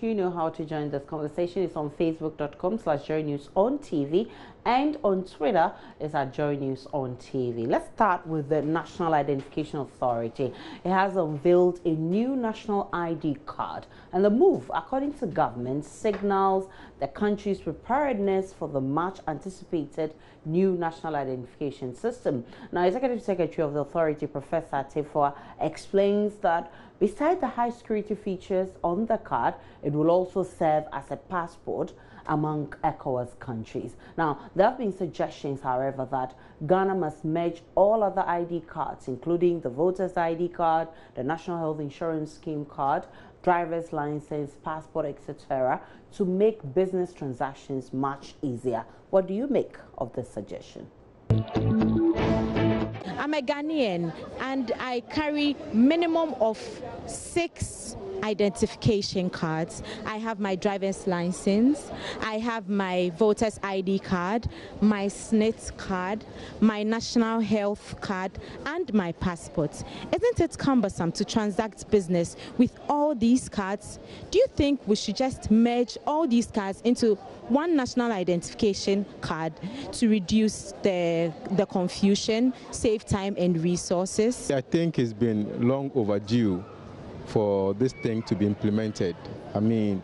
you know how to join this conversation. It's on facebook.com/JoyNews on TV, and on Twitter is at JoyNews on TV. Let's start with the National Identification Authority. It has unveiled a new national ID card, and the move, according to government, signals the country's preparedness for the much anticipated new national identification system. Now, Executive Secretary of the authority, Professor Tefua, explains that besides the high security features on the card, it will also serve as a passport among ECOWAS countries. Now, there have been suggestions, however, that Ghana must merge all other ID cards, including the voter's ID card, the National Health Insurance Scheme card, driver's license, passport, etc., to make business transactions much easier. What do you make of this suggestion? I'm a Ghanaian and I carry minimum of 6 identification cards. I have my driver's license, I have my voter's ID card, my SNIT card, my national health card, and my passport. Isn't it cumbersome to transact business with all these cards? Do you think we should just merge all these cards into one national identification card to reduce the confusion, save time and resources? I think it's been long overdue for this thing to be implemented. I mean,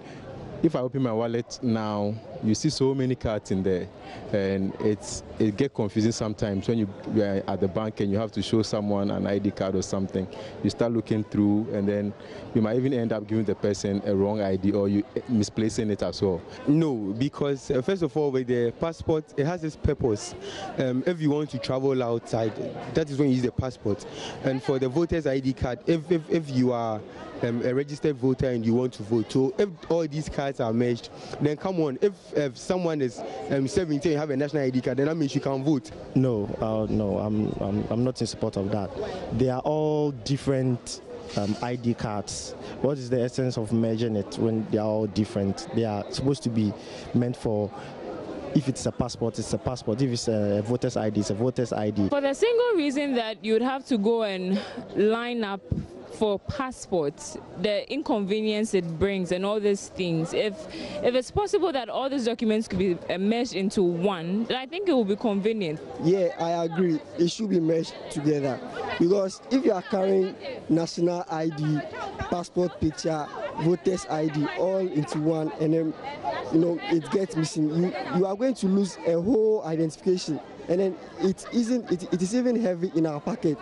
if I open my wallet now, you see so many cards in there, and it gets confusing sometimes when you are at the bank and you have to show someone an ID card or something. You start looking through, and then you might even end up giving the person a wrong ID or you misplacing it as well. No, because first of all, with the passport, it has its purpose. If you want to travel outside, that is when you use the passport. And for the voter's ID card, if you are a registered voter and you want to vote, so if all these cards are merged, then come on, if someone is 17 and have a national ID card, then that means you can vote. No, I'm not in support of that. They are all different ID cards. What is the essence of merging it when they are all different? They are supposed to be meant for, if it's a passport, it's a passport. If it's a voter's ID, it's a voter's ID. For the single reason that you'd have to go and line up for passports, the inconvenience it brings and all these things. If it's possible that all these documents could be meshed into one, then I think it will be convenient. Yeah, I agree. It should be meshed together, because if you are carrying national ID, passport picture, voter's ID all into one, and then it gets missing, you are going to lose a whole identification, and then it is even heavy in our pocket.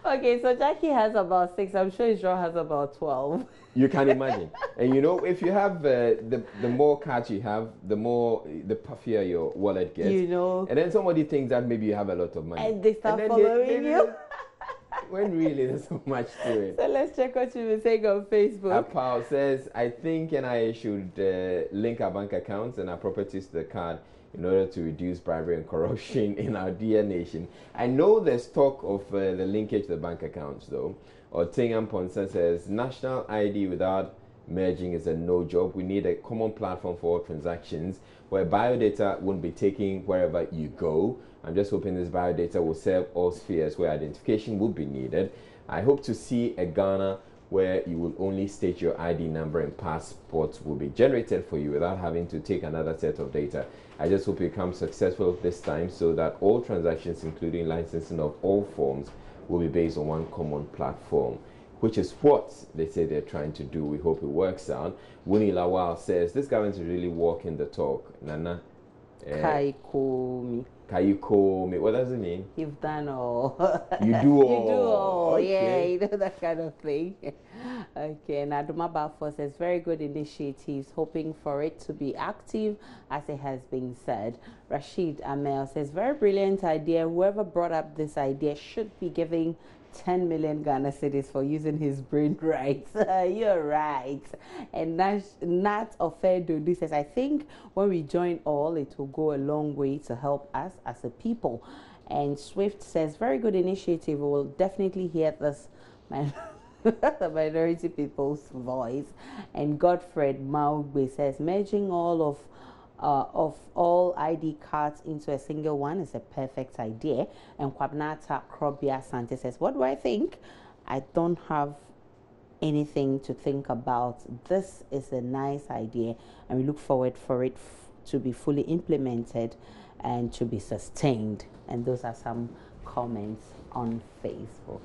Okay, so Jackie has about 6. I'm sure Israel has about 12. You can imagine. And if you have the more cards you have, the puffier your wallet gets. And then somebody thinks that maybe you have a lot of money. And they start following you. When really there's so much to it. So let's check what you've been saying on Facebook. Apau says, I think NIA should link our bank accounts and our properties to the card in order to reduce bribery and corruption in our dear nation. I know there's talk of the linkage to the bank accounts, though. Or Tingham Ponsa says, national ID without merging is a no job. We need a common platform for all transactions where biodata won't be taken wherever you go. I'm just hoping this biodata will serve all spheres where identification will be needed. I hope to see a Ghana where you will only state your ID number and passports will be generated for you without having to take another set of data. I just hope you become successful this time so that all transactions, including licensing of all forms, will be based on one common platform, which is what they say they're trying to do. We hope it works out. Winnie Lawal says, this government is really walking the talk. Nana. Kayukomi. What does it mean? You've done all. You do all. You do all. Okay. Yeah, that kind of thing. Okay, and Aduma Bafo says, very good initiatives, hoping for it to be active as it has been said. Rashid Amel says, very brilliant idea. Whoever brought up this idea should be giving 10 million Ghana cedis for using his brain right. You're right. And Nat Ofedo says, I think when we join all, it will go a long way to help us as a people. And Swift says, very good initiative. We will definitely hear this the minority people's voice. And Godfred Maugbe says, merging all of all ID cards into a single one is a perfect idea. And Kwabnata Krobia Sante says, what do I think? I don't have anything to think about. This is a nice idea, and we look forward for it to be fully implemented and to be sustained. And those are some comments on Facebook.